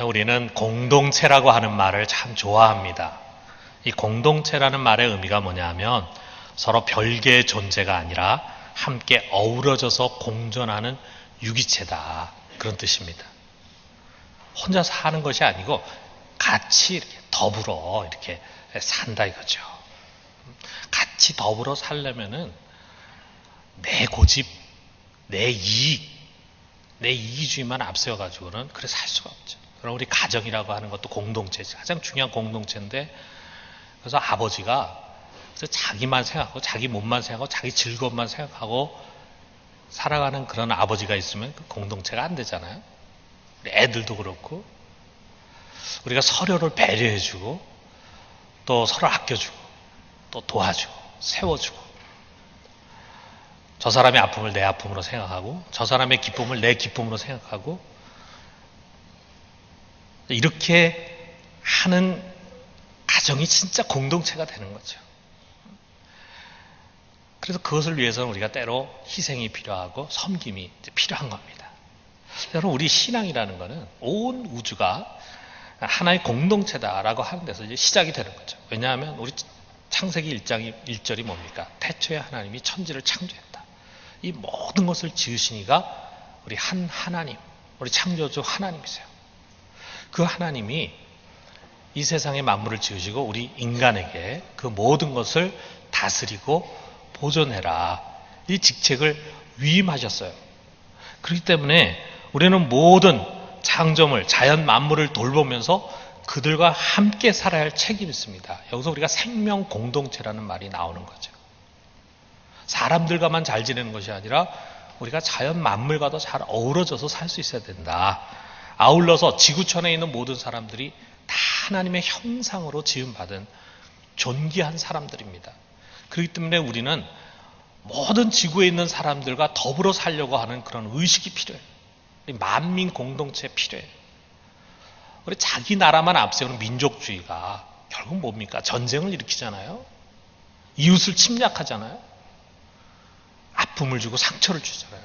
우리는 공동체라고 하는 말을 참 좋아합니다. 이 공동체라는 말의 의미가 뭐냐면 서로 별개의 존재가 아니라 함께 어우러져서 공존하는 유기체다. 그런 뜻입니다. 혼자 사는 것이 아니고 같이 이렇게 더불어 이렇게 산다 이거죠. 같이 더불어 살려면은 내 고집, 내 이기주의만 앞세워가지고는 그래 살 수가 없죠. 그럼 우리 가정이라고 하는 것도 공동체지. 가장 중요한 공동체인데, 그래서 아버지가 그래서 자기만 생각하고 자기 몸만 생각하고 자기 즐거움만 생각하고 살아가는 그런 아버지가 있으면 그 공동체가 안 되잖아요. 우리 애들도 그렇고 우리가 서로를 배려해주고 또 서로 아껴주고 또 도와주고 세워주고, 저 사람의 아픔을 내 아픔으로 생각하고 저 사람의 기쁨을 내 기쁨으로 생각하고, 이렇게 하는 가정이 진짜 공동체가 되는 거죠. 그래서 그것을 위해서는 우리가 때로 희생이 필요하고 섬김이 필요한 겁니다. 여러분, 우리 신앙이라는 것은 온 우주가 하나의 공동체다라고 하는 데서 이제 시작이 되는 거죠. 왜냐하면 우리 창세기 1장 1절이 뭡니까? 태초에 하나님이 천지를 창조했다. 이 모든 것을 지으신 이가 우리 한 하나님, 우리 창조주 하나님이세요. 그 하나님이 이 세상의 만물을 지으시고 우리 인간에게 그 모든 것을 다스리고 보존해라, 이 직책을 위임하셨어요. 그렇기 때문에 우리는 모든 창조물, 자연 만물을 돌보면서 그들과 함께 살아야 할 책임이 있습니다. 여기서 우리가 생명 공동체라는 말이 나오는 거죠. 사람들과만 잘 지내는 것이 아니라 우리가 자연 만물과도 잘 어우러져서 살 수 있어야 된다. 아울러서 지구촌에 있는 모든 사람들이 다 하나님의 형상으로 지음받은 존귀한 사람들입니다. 그렇기 때문에 우리는 모든 지구에 있는 사람들과 더불어 살려고 하는 그런 의식이 필요해요. 우리 만민 공동체 필요해요. 우리 자기 나라만 앞세우는 민족주의가 결국 뭡니까? 전쟁을 일으키잖아요. 이웃을 침략하잖아요. 아픔을 주고 상처를 주잖아요.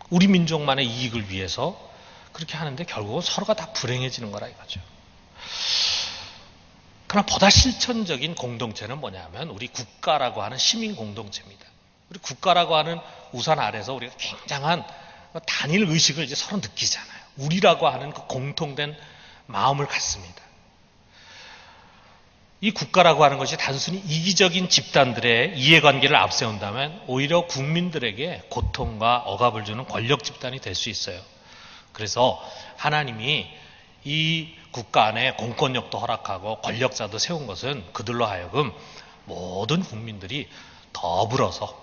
우리 민족만의 이익을 위해서 그렇게 하는데 결국은 서로가 다 불행해지는 거라 이거죠. 그러나 보다 실천적인 공동체는 뭐냐면 우리 국가라고 하는 시민 공동체입니다. 우리 국가라고 하는 우산 아래서 우리가 굉장한 단일 의식을 이제 서로 느끼잖아요. 우리라고 하는 그 공통된 마음을 갖습니다. 이 국가라고 하는 것이 단순히 이기적인 집단들의 이해관계를 앞세운다면 오히려 국민들에게 고통과 억압을 주는 권력 집단이 될 수 있어요. 그래서 하나님이 이 국가 안에 공권력도 허락하고 권력자도 세운 것은 그들로 하여금 모든 국민들이 더불어서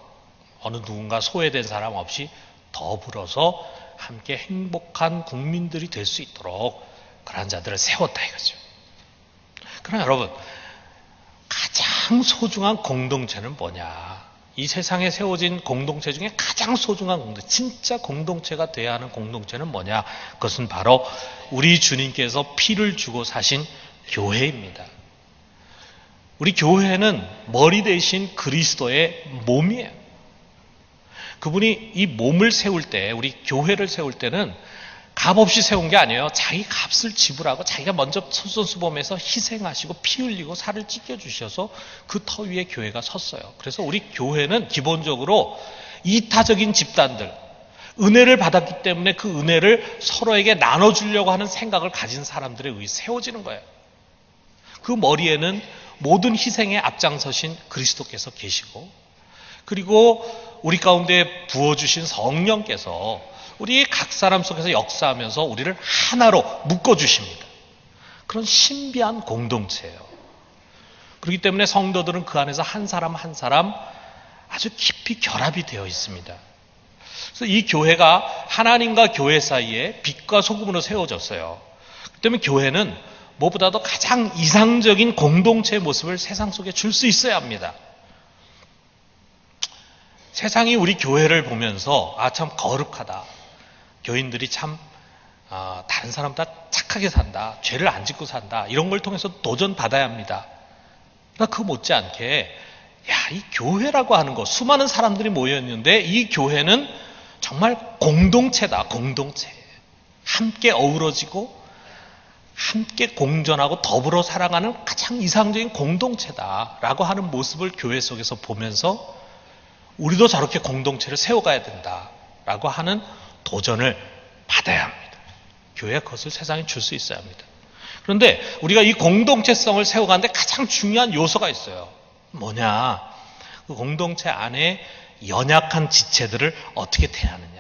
어느 누군가 소외된 사람 없이 더불어서 함께 행복한 국민들이 될 수 있도록 그러한 자들을 세웠다 이거죠. 그러나 여러분, 가장 소중한 공동체는 뭐냐? 이 세상에 세워진 공동체 중에 가장 소중한 공동체, 진짜 공동체가 돼야 하는 공동체는 뭐냐? 그것은 바로 우리 주님께서 피를 주고 사신 교회입니다. 우리 교회는 머리 대신 그리스도의 몸이에요. 그분이 이 몸을 세울 때, 우리 교회를 세울 때는 값없이 세운 게 아니에요. 자기 값을 지불하고 자기가 먼저 솔선수범해서 희생하시고 피 흘리고 살을 찢겨주셔서 그 터 위에 교회가 섰어요. 그래서 우리 교회는 기본적으로 이타적인 집단들, 은혜를 받았기 때문에 그 은혜를 서로에게 나눠주려고 하는 생각을 가진 사람들에 의해 세워지는 거예요. 그 머리에는 모든 희생에 앞장서신 그리스도께서 계시고, 그리고 우리 가운데 부어주신 성령께서 우리 각 사람 속에서 역사하면서 우리를 하나로 묶어주십니다. 그런 신비한 공동체예요. 그렇기 때문에 성도들은 그 안에서 한 사람 한 사람 아주 깊이 결합이 되어 있습니다. 그래서 이 교회가 하나님과 교회 사이에 빛과 소금으로 세워졌어요. 그렇기 때문에 교회는 무엇보다도 가장 이상적인 공동체의 모습을 세상 속에 줄 수 있어야 합니다. 세상이 우리 교회를 보면서 참 거룩하다. 교인들이 참 다른 사람보다 착하게 산다. 죄를 안 짓고 산다. 이런 걸 통해서 도전받아야 합니다. 그러나 그 못지않게 이 교회라고 하는 것, 수많은 사람들이 모여있는데 이 교회는 정말 공동체다. 공동체. 함께 어우러지고 함께 공존하고 더불어 살아가는 가장 이상적인 공동체다라고 하는 모습을 교회 속에서 보면서 우리도 저렇게 공동체를 세워가야 된다라고 하는 도전을 받아야 합니다. 교회가 그것을 세상에 줄 수 있어야 합니다. 그런데 우리가 이 공동체성을 세워가는데 가장 중요한 요소가 있어요. 뭐냐? 그 공동체 안에 연약한 지체들을 어떻게 대하느냐.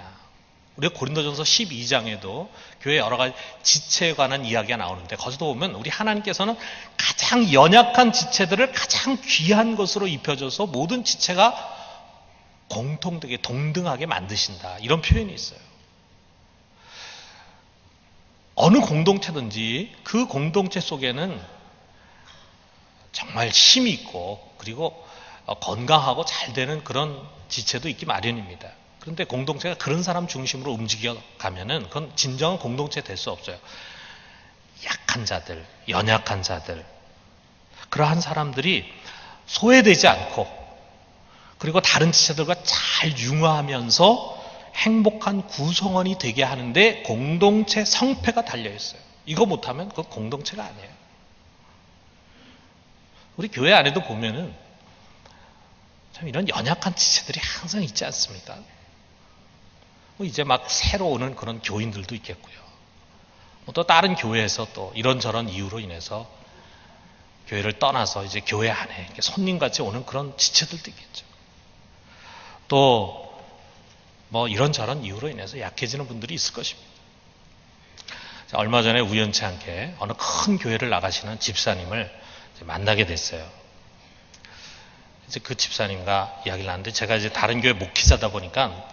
우리가 고린도전서 12장에도 교회 여러 가지 지체에 관한 이야기가 나오는데 거기서도 보면 우리 하나님께서는 가장 연약한 지체들을 가장 귀한 것으로 입혀줘서 모든 지체가 공통되게 동등하게 만드신다. 이런 표현이 있어요. 어느 공동체든지 그 공동체 속에는 정말 힘이 있고 그리고 건강하고 잘 되는 그런 지체도 있기 마련입니다. 그런데 공동체가 그런 사람 중심으로 움직여가면은 그건 진정한 공동체 될 수 없어요. 약한 자들, 연약한 자들, 그러한 사람들이 소외되지 않고 그리고 다른 지체들과 잘 융화하면서 행복한 구성원이 되게 하는데 공동체 성패가 달려있어요. 이거 못하면 그건 공동체가 아니에요. 우리 교회 안에도 보면은 참 이런 연약한 지체들이 항상 있지 않습니까? 이제 막 새로 오는 그런 교인들도 있겠고요. 또 다른 교회에서 또 이런저런 이유로 인해서 교회를 떠나서 이제 교회 안에 손님같이 오는 그런 지체들도 있겠죠. 또 뭐 이런저런 이유로 인해서 약해지는 분들이 있을 것입니다. 얼마 전에 우연치 않게 어느 큰 교회를 나가시는 집사님을 만나게 됐어요. 이제 그 집사님과 이야기를 하는데 제가 이제 다른 교회 목회자다 보니까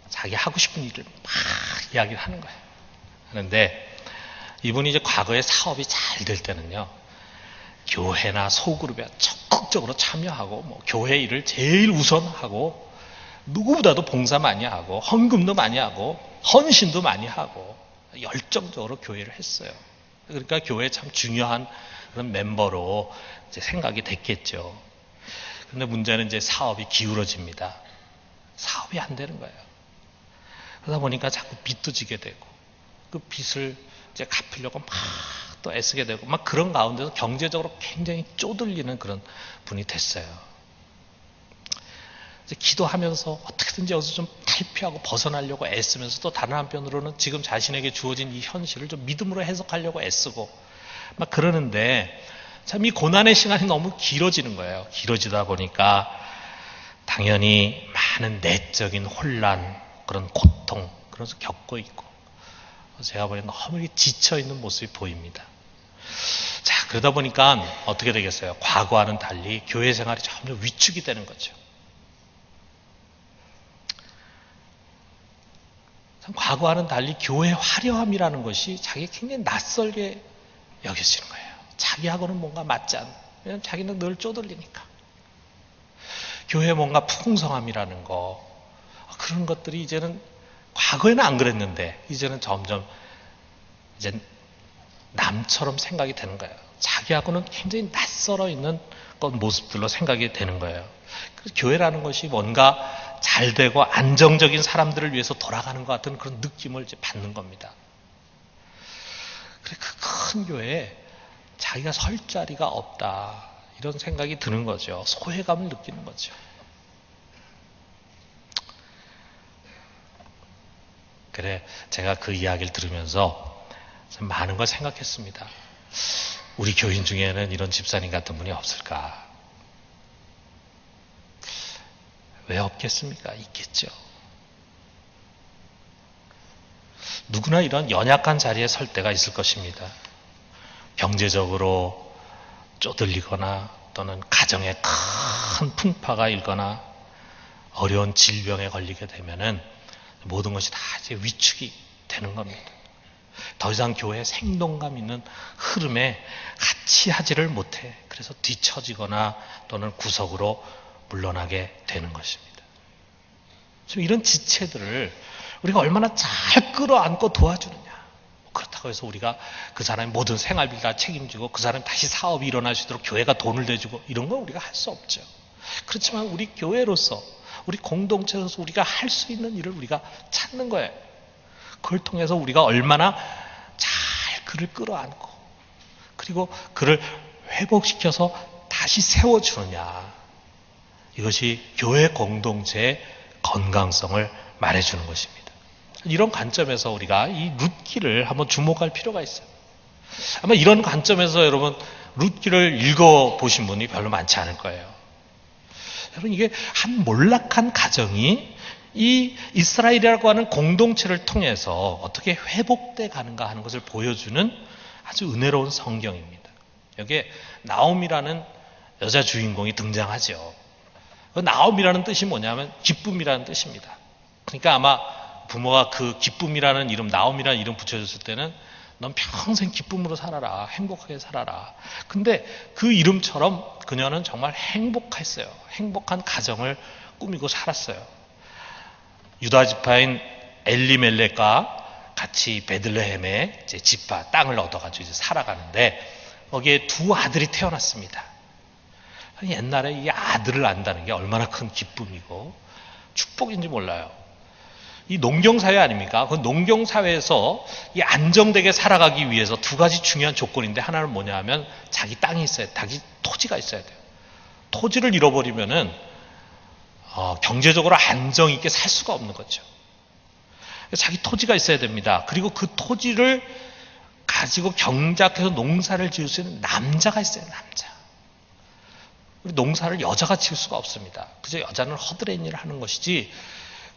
자기 하고 싶은 일을 막 이야기를 하는 거예요. 하는데 이분이 이제 과거에 사업이 잘 될 때는요, 교회나 소그룹에 적극적으로 참여하고 뭐 교회 일을 제일 우선하고 누구보다도 봉사 많이 하고 헌금도 많이 하고 헌신도 많이 하고 열정적으로 교회를 했어요. 그러니까 교회에 참 중요한 그런 멤버로 이제 생각이 됐겠죠. 그런데 문제는 이제 사업이 기울어집니다. 사업이 안 되는 거예요. 그러다 보니까 자꾸 빚도 지게 되고 그 빚을 이제 갚으려고 막 또 애쓰게 되고 막 그런 가운데서 경제적으로 굉장히 쪼들리는 그런 분이 됐어요. 이제 기도하면서 어떻게든지 여기서 좀 탈피하고 벗어나려고 애쓰면서 또 다른 한편으로는 지금 자신에게 주어진 이 현실을 좀 믿음으로 해석하려고 애쓰고 막 그러는데 참 이 고난의 시간이 너무 길어지는 거예요. 길어지다 보니까 당연히 많은 내적인 혼란, 그런 고통, 그래서 겪고 있고 제가 보기엔 너무 지쳐있는 모습이 보입니다. 자, 그러다 보니까 어떻게 되겠어요? 과거와는 달리 교회 생활이 점점 위축이 되는 거죠. 과거와는 달리 교회 화려함이라는 것이 자기가 굉장히 낯설게 여겨지는 거예요. 자기하고는 뭔가 맞지 않는, 왜냐하면 자기는 늘 쪼들리니까. 교회에 뭔가 풍성함이라는 거, 그런 것들이 이제는 과거에는 안 그랬는데 이제는 점점 이제 남처럼 생각이 되는 거예요. 자기하고는 굉장히 낯설어 있는 모습들로 생각이 되는 거예요. 그래서 교회라는 것이 뭔가 잘 되고 안정적인 사람들을 위해서 돌아가는 것 같은 그런 느낌을 이제 받는 겁니다. 그 큰 교회에 자기가 설 자리가 없다, 이런 생각이 드는 거죠. 소외감을 느끼는 거죠. 그래, 제가 그 이야기를 들으면서 참 많은 걸 생각했습니다. 우리 교인 중에는 이런 집사님 같은 분이 없을까? 왜 없겠습니까? 있겠죠. 누구나 이런 연약한 자리에 설 때가 있을 것입니다. 경제적으로 쪼들리거나 또는 가정에 큰 풍파가 일거나 어려운 질병에 걸리게 되면은 모든 것이 다 이제 위축이 되는 겁니다. 더 이상 교회에 생동감 있는 흐름에 같이 하지를 못해. 그래서 뒤처지거나 또는 구석으로 물러나게 되는 것입니다. 지금 이런 지체들을 우리가 얼마나 잘 끌어안고 도와주느냐. 그렇다고 해서 우리가 그 사람의 모든 생활비를 다 책임지고 그 사람이 다시 사업이 일어날 수 있도록 교회가 돈을 대주고 이런 건 우리가 할 수 없죠. 그렇지만 우리 교회로서 우리 공동체로서 우리가 할 수 있는 일을 우리가 찾는 거예요. 그걸 통해서 우리가 얼마나 잘 그를 끌어안고 그리고 그를 회복시켜서 다시 세워주느냐. 이것이 교회 공동체의 건강성을 말해주는 것입니다. 이런 관점에서 우리가 이 룻기를 한번 주목할 필요가 있어요. 아마 이런 관점에서 여러분 룻기를 읽어보신 분이 별로 많지 않을 거예요. 여러분 이게 한 몰락한 가정이 이 이스라엘이라고 하는 공동체를 통해서 어떻게 회복돼 가는가 하는 것을 보여주는 아주 은혜로운 성경입니다. 여기에 나옴이라는 여자 주인공이 등장하죠. 그 나옴이라는 뜻이 뭐냐면 기쁨이라는 뜻입니다. 그러니까 아마 부모가 그 기쁨이라는 이름, 나옴이라는 이름 붙여줬을 때는 넌 평생 기쁨으로 살아라, 행복하게 살아라. 근데 그 이름처럼 그녀는 정말 행복했어요. 행복한 가정을 꾸미고 살았어요. 유다 지파인 엘리멜렉과 같이 베들레헴에 이제 지파 땅을 얻어가지고 이제 살아가는데 거기에 두 아들이 태어났습니다. 옛날에 이 아들을 안다는 게 얼마나 큰 기쁨이고 축복인지 몰라요. 이 농경사회 아닙니까? 그 농경사회에서 이 안정되게 살아가기 위해서 두 가지 중요한 조건인데 하나는 뭐냐 하면 자기 땅이 있어야 돼. 자기 토지가 있어야 돼요. 토지를 잃어버리면은 경제적으로 안정 있게 살 수가 없는 거죠. 자기 토지가 있어야 됩니다. 그리고 그 토지를 가지고 경작해서 농사를 지을 수 있는 남자가 있어요. 남자. 농사를 여자가 지을 수가 없습니다. 그저 여자는 허드렛 일을 하는 것이지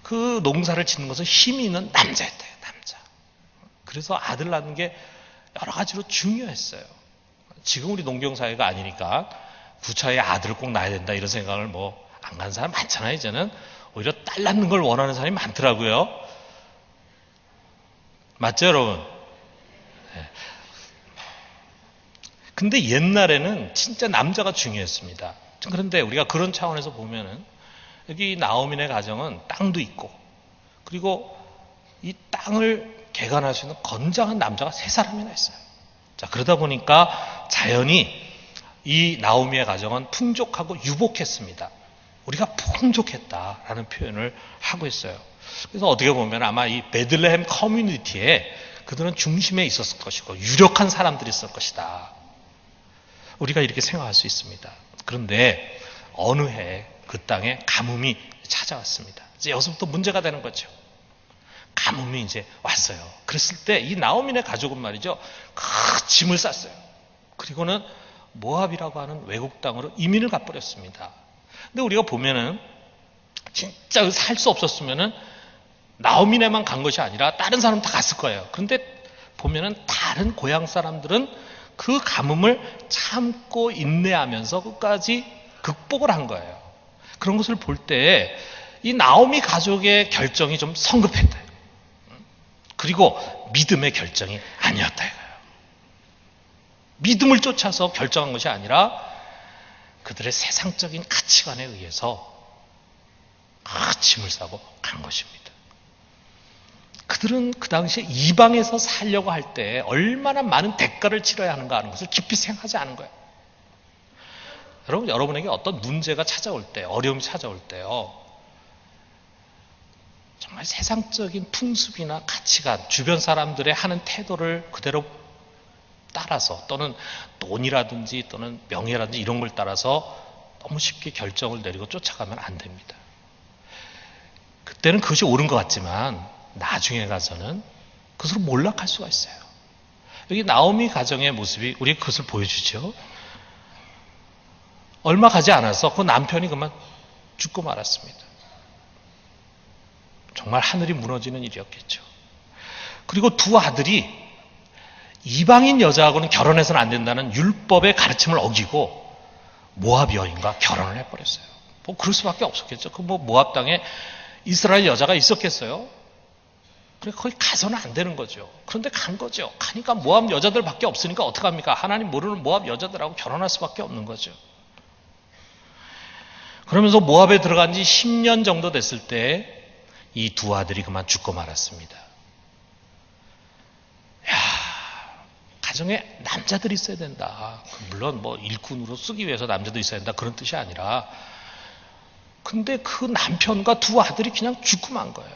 그 농사를 짓는 것은 힘이 있는 남자였대요. 남자. 그래서 아들 낳는 게 여러 가지로 중요했어요. 지금 우리 농경사회가 아니니까 부처의 아들을 꼭 낳아야 된다 이런 생각을 뭐 안 가는 사람 많잖아요. 이제는 오히려 딸 낳는 걸 원하는 사람이 많더라고요. 맞죠 여러분? 네. 근데 옛날에는 진짜 남자가 중요했습니다. 그런데 우리가 그런 차원에서 보면은 여기 나오민의 가정은 땅도 있고 그리고 이 땅을 개간할 수 있는 건장한 남자가 3사람이나 있어요. 자, 그러다 보니까 자연히 이 나오미의 가정은 풍족하고 유복했습니다. 우리가 풍족했다라는 표현을 하고 있어요. 그래서 어떻게 보면 아마 이 베들레헴 커뮤니티에 그들은 중심에 있었을 것이고 유력한 사람들이 있을 것이다. 우리가 이렇게 생각할 수 있습니다. 그런데 어느 해 그 땅에 가뭄이 찾아왔습니다. 이제 여기서부터 문제가 되는 거죠. 가뭄이 이제 왔어요. 그랬을 때 이 나오민의 가족은 말이죠. 큰 짐을 쌌어요. 그리고는 모압이라고 하는 외국 땅으로 이민을 가버렸습니다. 근데 우리가 보면은 진짜 살 수 없었으면은 나오민에만 간 것이 아니라 다른 사람 다 갔을 거예요. 그런데 보면은 다른 고향 사람들은 그 가뭄을 참고 인내하면서 끝까지 극복을 한 거예요. 그런 것을 볼 때 이 나오미 가족의 결정이 좀 성급했다. 그리고 믿음의 결정이 아니었다. 믿음을 쫓아서 결정한 것이 아니라 그들의 세상적인 가치관에 의해서 짐을 싸고 간 것입니다. 그들은 그 당시에 이방에서 살려고 할 때 얼마나 많은 대가를 치러야 하는가 하는 것을 깊이 생각하지 않은 거예요. 여러분, 여러분에게 어떤 문제가 찾아올 때, 어려움이 찾아올 때요. 정말 세상적인 풍습이나 가치관, 주변 사람들의 하는 태도를 그대로 따라서 또는 돈이라든지 또는 명예라든지 이런 걸 따라서 너무 쉽게 결정을 내리고 쫓아가면 안 됩니다. 그때는 그것이 옳은 것 같지만 나중에 가서는 그것으로 몰락할 수가 있어요. 여기 나오미 가정의 모습이 우리에게 그것을 보여주죠. 얼마 가지 않아서 그 남편이 그만 죽고 말았습니다. 정말 하늘이 무너지는 일이었겠죠. 그리고 두 아들이 이방인 여자하고는 결혼해서는 안 된다는 율법의 가르침을 어기고 모압 여인과 결혼을 해버렸어요. 뭐 그럴 수밖에 없었겠죠. 그 뭐 모압 땅에 이스라엘 여자가 있었겠어요? 그래 거기 가서는 안 되는 거죠. 그런데 간 거죠. 가니까 모압 여자들밖에 없으니까 어떡합니까? 하나님 모르는 모압 여자들하고 결혼할 수밖에 없는 거죠. 그러면서 모압에 들어간 지 10년 정도 됐을 때 이 두 아들이 그만 죽고 말았습니다. 가정에 남자들이 있어야 된다. 물론 뭐 일꾼으로 쓰기 위해서 남자도 있어야 된다. 그런 뜻이 아니라 근데 그 남편과 두 아들이 그냥 죽고 만 거예요.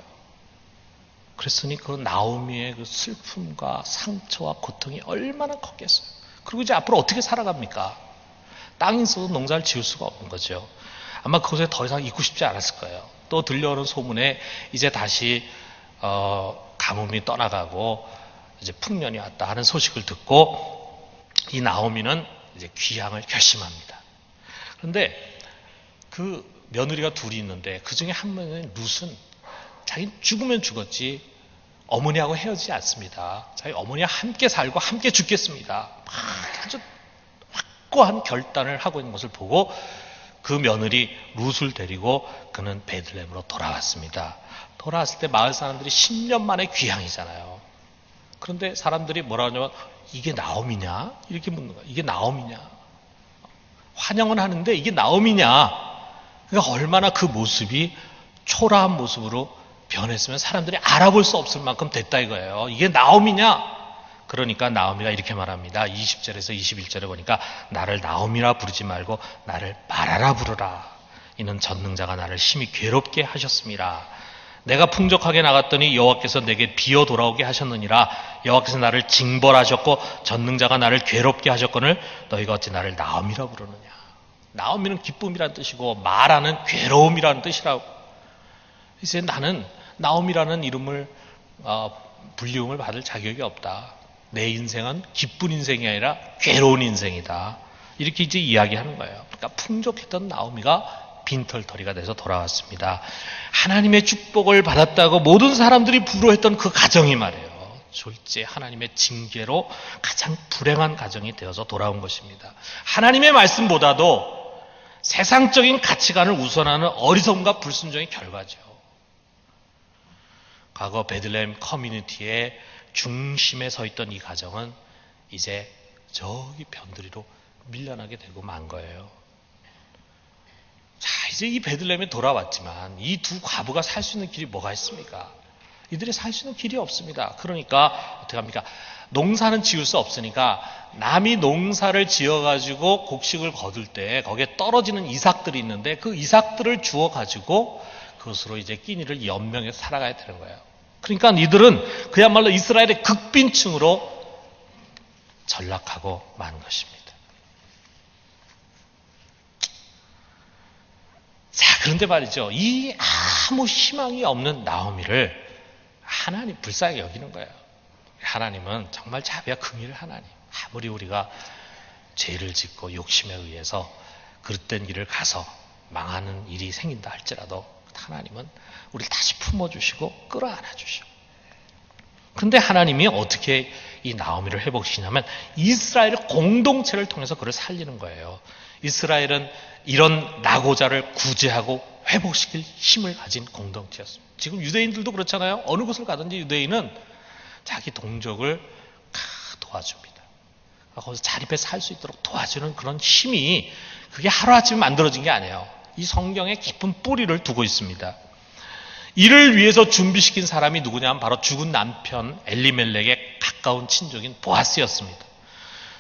그랬으니 그 나오미의 그 슬픔과 상처와 고통이 얼마나 컸겠어요. 그리고 이제 앞으로 어떻게 살아갑니까? 땅이 있어도 농사를 지을 수가 없는 거죠. 아마 그곳에 더 이상 있고 싶지 않았을 거예요. 또 들려오는 소문에 이제 다시 가뭄이 떠나가고 이제 풍년이 왔다 하는 소식을 듣고 이 나오미는 이제 귀향을 결심합니다. 그런데 그 며느리가 둘이 있는데 그 중에 한 명은 룻은 자기 죽으면 죽었지 어머니하고 헤어지지 않습니다. 자기 어머니와 함께 살고 함께 죽겠습니다. 아주 확고한 결단을 하고 있는 것을 보고 그 며느리 룻을 데리고 그는 베들레헴으로 돌아왔습니다. 돌아왔을 때 마을 사람들이 10년 만에 귀향이잖아요. 그런데 사람들이 뭐라 하냐면 이게 나오미냐? 이렇게 묻는 거야. 이게 나오미냐? 환영은 하는데 이게 나오미냐? 그러니까 얼마나 그 모습이 초라한 모습으로 변했으면 사람들이 알아볼 수 없을 만큼 됐다 이거예요. 이게 나오미냐? 그러니까 나오미가 이렇게 말합니다. 20절에서 21절에 보니까 나를 나오미라 부르지 말고 나를 마라라 부르라. 이는 전능자가 나를 심히 괴롭게 하셨습니다. 내가 풍족하게 나갔더니 여호와께서 내게 비어 돌아오게 하셨느니라. 여호와께서 나를 징벌하셨고 전능자가 나를 괴롭게 하셨거늘 너희가 어찌 나를 나오미라 부르느냐. 나오미는 기쁨이라는 뜻이고 마라는 괴로움이라는 뜻이라고. 이제 나는 나오미라는 이름을 불리움을 받을 자격이 없다. 내 인생은 기쁜 인생이 아니라 괴로운 인생이다. 이렇게 이제 이야기하는 거예요. 그러니까 풍족했던 나오미가 빈털터리가 돼서 돌아왔습니다. 하나님의 축복을 받았다고 모든 사람들이 부러워했던 그 가정이 말이에요. 졸제 하나님의 징계로 가장 불행한 가정이 되어서 돌아온 것입니다. 하나님의 말씀보다도 세상적인 가치관을 우선하는 어리석음과 불순종의 결과죠. 과거 베들레헴 커뮤니티의 중심에 서 있던 이 가정은 이제 저기 변두리로 밀려나게 되고 만 거예요. 자, 이제 이 베들레헴에 돌아왔지만 이 두 과부가 살 수 있는 길이 뭐가 있습니까? 이들이 살 수 있는 길이 없습니다. 그러니까 어떻게 합니까? 농사는 지을 수 없으니까 남이 농사를 지어가지고 곡식을 거둘 때 거기에 떨어지는 이삭들이 있는데 그 이삭들을 주워가지고 그것으로 이제 끼니를 연명해서 살아가야 되는 거예요. 그러니까 이들은 그야말로 이스라엘의 극빈층으로 전락하고 만 것입니다. 자, 그런데 말이죠. 이 아무 희망이 없는 나오미를 하나님 불쌍히 여기는 거예요. 하나님은 정말 자비와 긍휼의 하나님. 아무리 우리가 죄를 짓고 욕심에 의해서 그릇된 길을 가서 망하는 일이 생긴다 할지라도 하나님은 우리를 다시 품어주시고 끌어안아주시고. 그런데 하나님이 어떻게 이 나오미를 회복시키냐면 이스라엘의 공동체를 통해서 그를 살리는 거예요. 이스라엘은 이런 낙오자를 구제하고 회복시킬 힘을 가진 공동체였습니다. 지금 유대인들도 그렇잖아요. 어느 곳을 가든지 유대인은 자기 동족을 도와줍니다. 거기서 자립해 살 수 있도록 도와주는 그런 힘이 그게 하루아침에 만들어진 게 아니에요. 이 성경에 깊은 뿌리를 두고 있습니다. 이를 위해서 준비시킨 사람이 누구냐면 바로 죽은 남편 엘리멜렉의 가까운 친족인 보아스였습니다.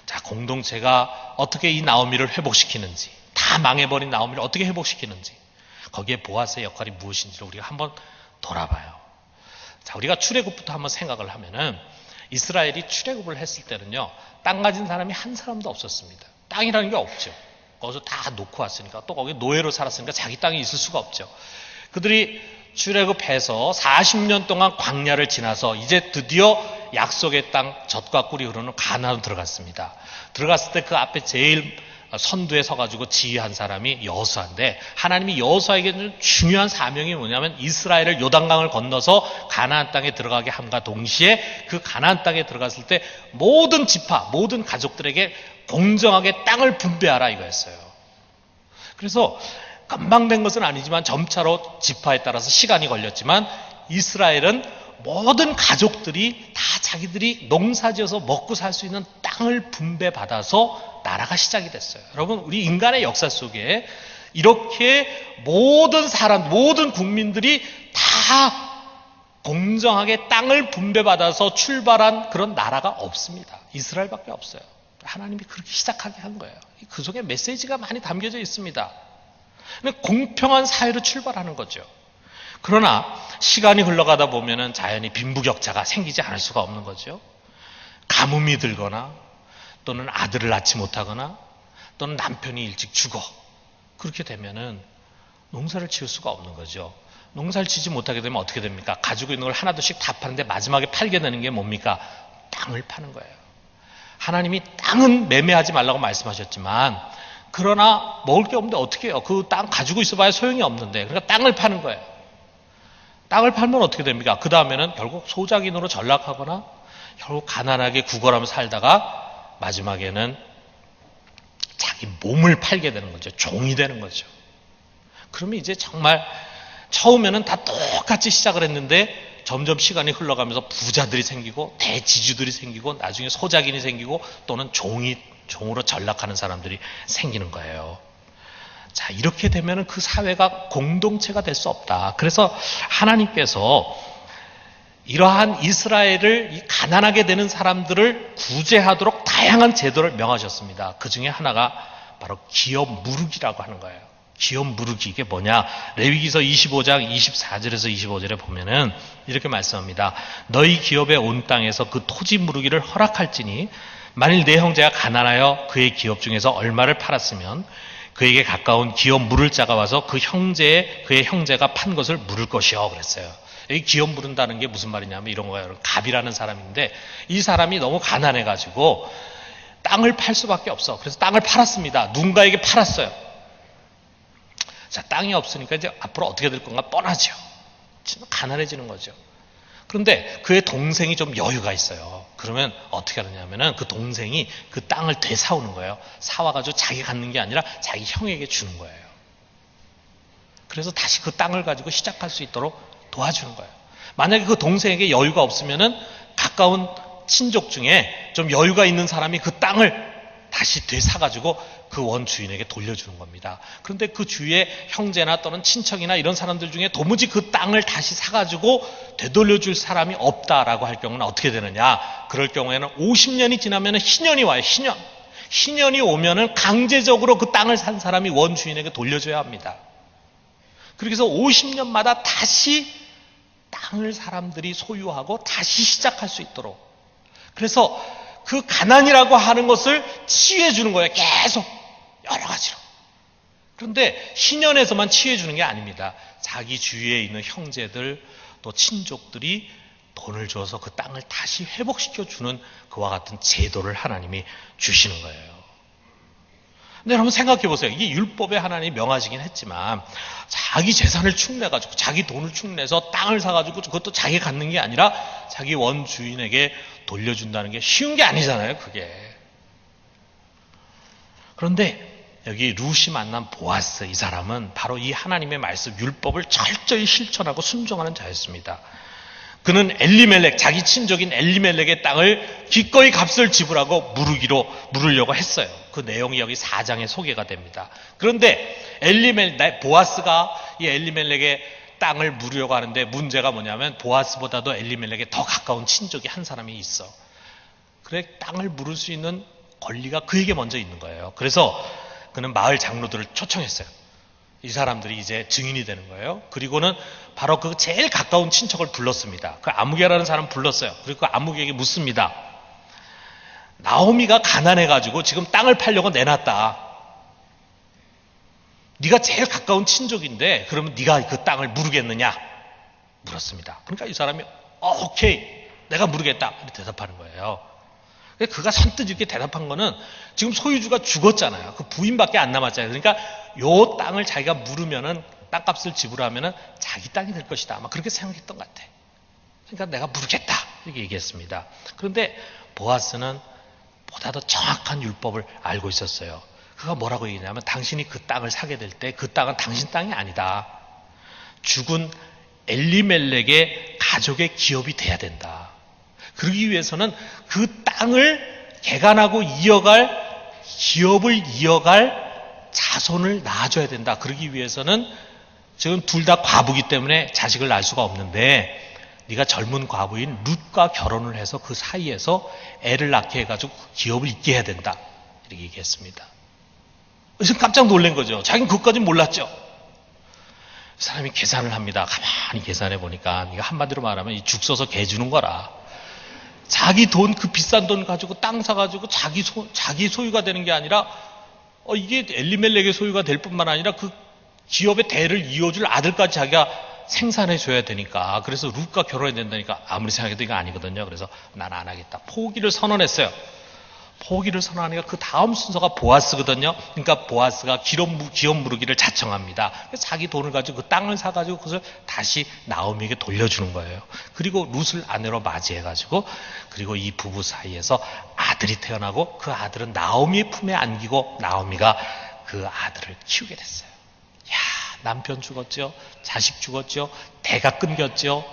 자, 공동체가 어떻게 이 나오미를 회복시키는지, 다 망해버린 나오미를 어떻게 회복시키는지, 거기에 보아스의 역할이 무엇인지를 우리가 한번 돌아봐요. 자, 우리가 출애굽부터 한번 생각을 하면은 이스라엘이 출애굽을 했을 때는요, 땅 가진 사람이 한 사람도 없었습니다. 땅이라는 게 없죠. 거기서 다 놓고 왔으니까, 또 거기 노예로 살았으니까 자기 땅이 있을 수가 없죠. 그들이 출애굽해서 40년 동안 광야를 지나서 이제 드디어 약속의 땅 젖과 꿀이 흐르는 가나안으로 들어갔습니다. 들어갔을 때 그 앞에 제일 선두에 서가지고 지휘한 사람이 여호수아인데, 하나님이 여호수아에게는 중요한 사명이 뭐냐면 이스라엘을 요단강을 건너서 가나안 땅에 들어가게 함과 동시에 그 가나안 땅에 들어갔을 때 모든 지파, 모든 가족들에게 공정하게 땅을 분배하라 이거였어요. 그래서 금방 된 것은 아니지만 점차로 지파에 따라서 시간이 걸렸지만 이스라엘은 모든 가족들이 다 자기들이 농사지어서 먹고 살 수 있는 땅을 분배받아서 나라가 시작이 됐어요. 여러분, 우리 인간의 역사 속에 이렇게 모든 사람, 모든 국민들이 다 공정하게 땅을 분배받아서 출발한 그런 나라가 없습니다. 이스라엘밖에 없어요. 하나님이 그렇게 시작하게 한 거예요. 그 속에 메시지가 많이 담겨져 있습니다. 공평한 사회로 출발하는 거죠. 그러나 시간이 흘러가다 보면은 자연히 빈부격차가 생기지 않을 수가 없는 거죠. 가뭄이 들거나 또는 아들을 낳지 못하거나 또는 남편이 일찍 죽어. 그렇게 되면은 농사를 지을 수가 없는 거죠. 농사를 지지 못하게 되면 어떻게 됩니까? 가지고 있는 걸 하나둘씩 다 파는데 마지막에 팔게 되는 게 뭡니까? 땅을 파는 거예요. 하나님이 땅은 매매하지 말라고 말씀하셨지만 그러나 먹을 게 없는데 어떻게 해요? 그 땅 가지고 있어봐야 소용이 없는데 그러니까 땅을 파는 거예요. 땅을 팔면 어떻게 됩니까? 그 다음에는 결국 소작인으로 전락하거나 결국 가난하게 구걸하며 살다가 마지막에는 자기 몸을 팔게 되는 거죠. 종이 되는 거죠. 그러면 이제 정말 처음에는 다 똑같이 시작을 했는데 점점 시간이 흘러가면서 부자들이 생기고 대지주들이 생기고 나중에 소작인이 생기고 또는 종으로 전락하는 사람들이 생기는 거예요. 자, 이렇게 되면 그 사회가 공동체가 될 수 없다. 그래서 하나님께서 이러한 이스라엘을 가난하게 되는 사람들을 구제하도록 다양한 제도를 명하셨습니다. 그 중에 하나가 바로 기업 무르기라고 하는 거예요. 기업 무르기, 이게 뭐냐? 레위기서 25장 24절에서 25절에 보면은 이렇게 말씀합니다. 너희 기업의 온 땅에서 그 토지 무르기를 허락할지니 만일 내 형제가 가난하여 그의 기업 중에서 얼마를 팔았으면 그에게 가까운 기업 물을 자가 와서 그의 형제가 판 것을 물을 것이요 그랬어요. 여기 기업 물은다는 게 무슨 말이냐면 이런 거예요. 갑이라는 사람인데 이 사람이 너무 가난해가지고 땅을 팔 수밖에 없어. 그래서 땅을 팔았습니다. 누군가에게 팔았어요. 자, 땅이 없으니까 이제 앞으로 어떻게 될 건가 뻔하죠. 가난해지는 거죠. 그런데 그의 동생이 좀 여유가 있어요. 그러면 어떻게 하느냐면은 그 동생이 그 땅을 되사오는 거예요. 사와가지고 자기 갖는 게 아니라 자기 형에게 주는 거예요. 그래서 다시 그 땅을 가지고 시작할 수 있도록 도와주는 거예요. 만약에 그 동생에게 여유가 없으면은 가까운 친족 중에 좀 여유가 있는 사람이 그 땅을 다시 되사가지고 그 원주인에게 돌려주는 겁니다. 그런데 그 주위에 형제나 또는 친척이나 이런 사람들 중에 도무지 그 땅을 다시 사가지고 되돌려줄 사람이 없다라고 할 경우는 어떻게 되느냐? 그럴 경우에는 50년이 지나면 희년이 와요. 희년이 오면은 강제적으로 그 땅을 산 사람이 원주인에게 돌려줘야 합니다. 그래서 50년마다 다시 땅을 사람들이 소유하고 다시 시작할 수 있도록. 그래서 그 가난이라고 하는 것을 치유해 주는 거예요. 계속 여러 가지로. 그런데 희년에서만 치유해 주는 게 아닙니다. 자기 주위에 있는 형제들 또 친족들이 돈을 줘서 그 땅을 다시 회복시켜 주는 그와 같은 제도를 하나님이 주시는 거예요. 근데 여러분 생각해 보세요. 이게 율법에 하나님이 명하시긴 했지만 자기 재산을 축내가지고 자기 돈을 축내서 땅을 사가지고 그것도 자기 갖는 게 아니라 자기 원주인에게 돌려준다는 게 쉬운 게 아니잖아요. 그게. 그런데 여기 룻이 만난 보아스, 이 사람은 바로 이 하나님의 말씀 율법을 철저히 실천하고 순종하는 자였습니다. 그는 엘리멜렉, 자기 친족인 엘리멜렉의 땅을 기꺼이 값을 지불하고 물으려고 했어요. 그 내용이 여기 4장에 소개가 됩니다. 그런데 보아스가 이 엘리멜렉의 땅을 물으려고 하는데 문제가 뭐냐면 보아스보다도 엘리멜렉에 더 가까운 친족이 한 사람이 있어. 그래 땅을 물을 수 있는 권리가 그에게 먼저 있는 거예요. 그래서 그는 마을 장로들을 초청했어요. 이 사람들이 이제 증인이 되는 거예요. 그리고는 바로 그 제일 가까운 친척을 불렀습니다. 그 아무개라는 사람 불렀어요. 그리고 그 아무개에게 묻습니다. 나오미가 가난해가지고 지금 땅을 팔려고 내놨다. 네가 제일 가까운 친족인데 그러면 네가 그 땅을 물으겠느냐? 물었습니다. 그러니까 이 사람이 오케이 내가 물으겠다 이렇게 대답하는 거예요. 그가 선뜻 이렇게 대답한 거는 지금 소유주가 죽었잖아요. 그 부인밖에 안 남았잖아요. 그러니까 요 땅을 자기가 물으면은 땅값을 지불하면은 자기 땅이 될 것이다. 아마 그렇게 생각했던 것 같아. 그러니까 내가 물으겠다 이렇게 얘기했습니다. 그런데 보아스는 보다 더 정확한 율법을 알고 있었어요. 그가 뭐라고 얘기냐면 당신이 그 땅을 사게 될 때 그 땅은 당신 땅이 아니다. 죽은 엘리멜렉의 가족의 기업이 돼야 된다. 그러기 위해서는 그 땅을 개간하고 기업을 이어갈 자손을 낳아줘야 된다. 그러기 위해서는 지금 둘 다 과부기 때문에 자식을 낳을 수가 없는데 네가 젊은 과부인 룻과 결혼을 해서 그 사이에서 애를 낳게 해가지고 기업을 잇게 해야 된다. 이렇게 얘기했습니다. 그래서 깜짝 놀란 거죠. 자기는 그것까지는 몰랐죠. 사람이 계산을 합니다. 가만히 계산해 보니까 네가 한마디로 말하면 이 죽 써서 개 주는 거라. 자기 돈, 그 비싼 돈 가지고 땅 사가지고 자기 소유가 되는 게 아니라 이게 엘리멜렉의 소유가 될 뿐만 아니라 그 기업의 대를 이어줄 아들까지 자기가 생산해 줘야 되니까. 그래서 룻과 결혼해야 된다니까 아무리 생각해도 이거 아니거든요. 그래서 난 안 하겠다. 포기를 선언했어요. 포기를 선언하니까 그 다음 순서가 보아스거든요. 그러니까 보아스가 기업 무르기를 자청합니다. 그래서 자기 돈을 가지고 그 땅을 사가지고 그것을 다시 나오미에게 돌려주는 거예요. 그리고 룻을 아내로 맞이해가지고 그리고 이 부부 사이에서 아들이 태어나고 그 아들은 나오미의 품에 안기고 나오미가 그 아들을 키우게 됐어요. 야, 남편 죽었죠. 자식 죽었죠. 대가 끊겼죠.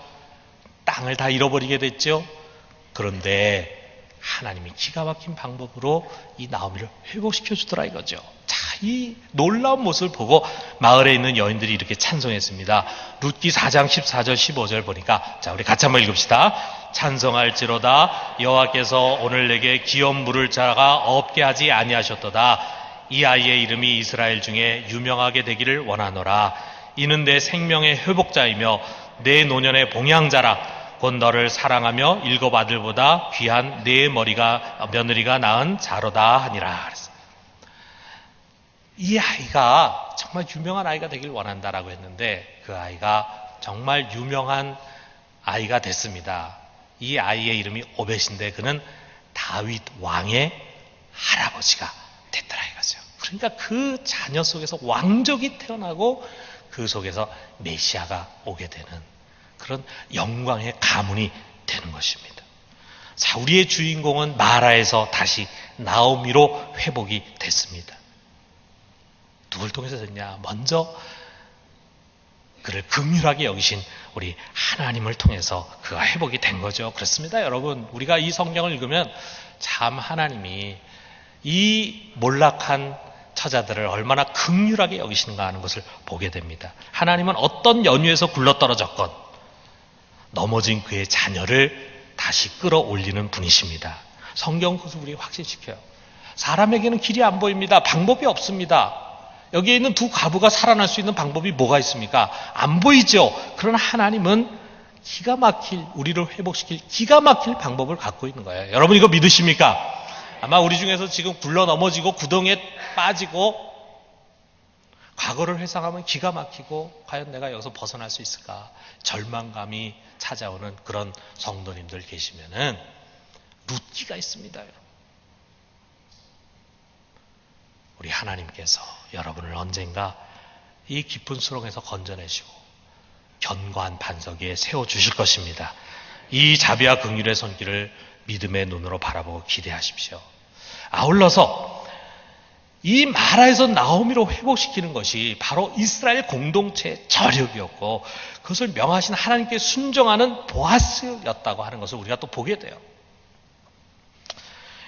땅을 다 잃어버리게 됐죠. 그런데 하나님이 기가 막힌 방법으로 이 나오미를 회복시켜 주더라 이거죠. 자, 이 놀라운 모습을 보고 마을에 있는 여인들이 이렇게 찬송했습니다. 룻기 4장 14절 15절 보니까 자, 우리 같이 한번 읽읍시다. 찬송할지로다 여호와께서 오늘 내게 기업 물을 자가 없게 하지 아니하셨도다. 이 아이의 이름이 이스라엘 중에 유명하게 되기를 원하노라. 이는 내 생명의 회복자이며 내 노년의 봉양자라. 곧 너를 사랑하며 일곱 아들보다 귀한 네 며느리가 낳은 자로다 하니라. 이 아이가 정말 유명한 아이가 되길 원한다라고 했는데 그 아이가 정말 유명한 아이가 됐습니다. 이 아이의 이름이 오벳인데 그는 다윗 왕의 할아버지가 됐더라 이거죠. 그러니까 그 자녀 속에서 왕족이 태어나고 그 속에서 메시아가 오게 되는 그런 영광의 가문이 되는 것입니다. 자, 우리의 주인공은 마라에서 다시 나오미로 회복이 됐습니다. 누굴 통해서 됐냐? 먼저 그를 긍휼하게 여기신 우리 하나님을 통해서 그가 회복이 된 거죠. 그렇습니다, 여러분. 우리가 이 성경을 읽으면 참 하나님이 이 몰락한 처자들을 얼마나 긍휼하게 여기시는가 하는 것을 보게 됩니다. 하나님은 어떤 연유에서 굴러떨어졌건 넘어진 그의 자녀를 다시 끌어올리는 분이십니다. 성경 그것을 우리에게 확신시켜요. 사람에게는 길이 안 보입니다. 방법이 없습니다. 여기에 있는 두 과부가 살아날 수 있는 방법이 뭐가 있습니까? 안 보이죠. 그러나 하나님은 기가 막힐, 우리를 회복시킬 기가 막힐 방법을 갖고 있는 거예요. 여러분 이거 믿으십니까? 아마 우리 중에서 지금 굴러 넘어지고 구덩이에 빠지고 과거를 회상하면 기가 막히고 과연 내가 여기서 벗어날 수 있을까? 절망감이 찾아오는 그런 성도님들 계시면은 룻기가 있습니다. 우리 하나님께서 여러분을 언젠가 이 깊은 수렁에서 건져내시고 견고한 반석 위에 세워주실 것입니다. 이 자비와 긍휼의 손길을 믿음의 눈으로 바라보고 기대하십시오. 아울러서 이 마라에서 나오미로 회복시키는 것이 바로 이스라엘 공동체의 저력이었고 그것을 명하신 하나님께 순종하는 보아스였다고 하는 것을 우리가 또 보게 돼요.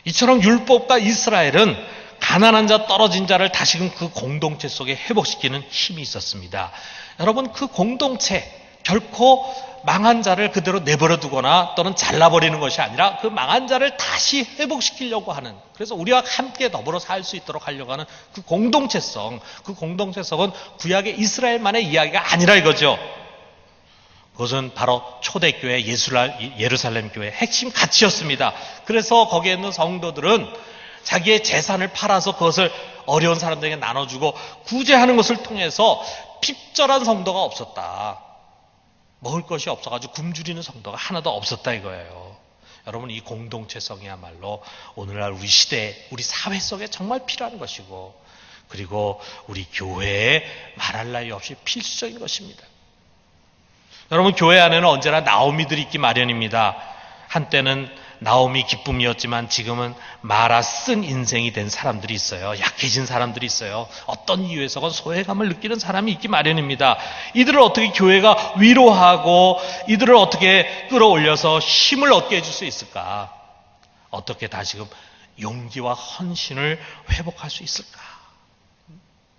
이처럼 율법과 이스라엘은 가난한 자, 떨어진 자를 다시금 그 공동체 속에 회복시키는 힘이 있었습니다. 여러분 그 공동체 결코 망한 자를 그대로 내버려 두거나 또는 잘라버리는 것이 아니라 그 망한 자를 다시 회복시키려고 하는, 그래서 우리와 함께 더불어 살 수 있도록 하려고 하는 그 공동체성, 그 공동체성은 구약의 이스라엘만의 이야기가 아니라 이거죠. 그것은 바로 초대교회 예루살렘 교회의 핵심 가치였습니다. 그래서 거기에 있는 성도들은 자기의 재산을 팔아서 그것을 어려운 사람들에게 나눠주고 구제하는 것을 통해서 핍절한 성도가 없었다. 먹을 것이 없어가지고 굶주리는 성도가 하나도 없었다 이거예요. 여러분 이 공동체성이야말로 오늘날 우리 시대, 우리 사회 속에 정말 필요한 것이고 그리고 우리 교회에 말할 나위 없이 필수적인 것입니다. 여러분 교회 안에는 언제나 나오미들이 있기 마련입니다. 한때는 나오미 기쁨이었지만 지금은 마라 쓴 인생이 된 사람들이 있어요. 약해진 사람들이 있어요. 어떤 이유에서건 소외감을 느끼는 사람이 있기 마련입니다. 이들을 어떻게 교회가 위로하고 이들을 어떻게 끌어올려서 힘을 얻게 해줄 수 있을까? 어떻게 다시금 용기와 헌신을 회복할 수 있을까?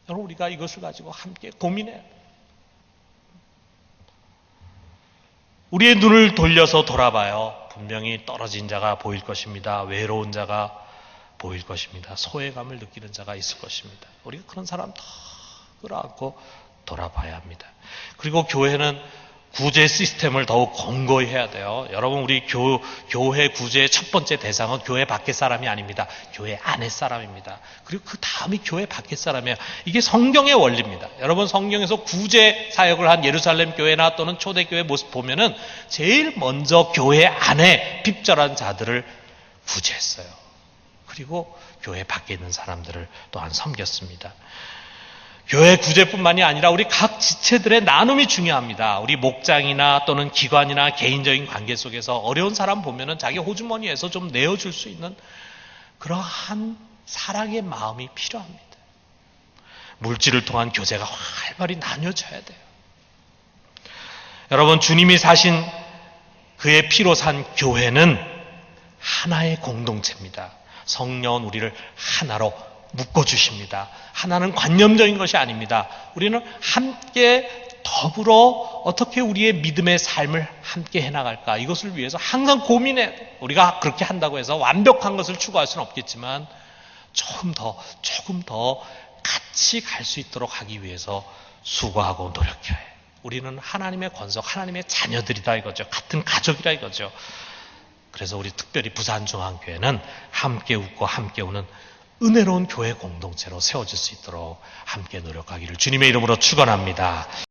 여러분 우리가 이것을 가지고 함께 고민해야 돼요. 우리의 눈을 돌려서 돌아봐요. 분명히 떨어진 자가 보일 것입니다. 외로운 자가 보일 것입니다. 소외감을 느끼는 자가 있을 것입니다. 우리가 그런 사람 다 끌어안고 돌아봐야 합니다. 그리고 교회는 구제 시스템을 더욱 공고히 해야 돼요. 여러분, 우리 교회 구제의 첫 번째 대상은 교회 밖의 사람이 아닙니다. 교회 안의 사람입니다. 그리고 그 다음이 교회 밖의 사람이에요. 이게 성경의 원리입니다. 여러분, 성경에서 구제 사역을 한 예루살렘 교회나 또는 초대교회 모습 보면은 제일 먼저 교회 안에 핍절한 자들을 구제했어요. 그리고 교회 밖에 있는 사람들을 또한 섬겼습니다. 교회 구제뿐만이 아니라 우리 각 지체들의 나눔이 중요합니다. 우리 목장이나 또는 기관이나 개인적인 관계 속에서 어려운 사람 보면은 자기 호주머니에서 좀 내어줄 수 있는 그러한 사랑의 마음이 필요합니다. 물질을 통한 교제가 활발히 나뉘어져야 돼요. 여러분, 주님이 사신 그의 피로 산 교회는 하나의 공동체입니다. 성령은 우리를 하나로 묶어주십니다. 하나는 관념적인 것이 아닙니다. 우리는 함께 더불어 어떻게 우리의 믿음의 삶을 함께 해나갈까, 이것을 위해서 항상 고민해. 우리가 그렇게 한다고 해서 완벽한 것을 추구할 수는 없겠지만 조금 더 같이 갈 수 있도록 하기 위해서 수고하고 노력해야 해요. 우리는 하나님의 권속, 하나님의 자녀들이다 이거죠. 같은 가족이다 이거죠. 그래서 우리 특별히 부산중앙교회는 함께 웃고 함께 우는 은혜로운 교회 공동체로 세워질 수 있도록 함께 노력하기를 주님의 이름으로 축원합니다.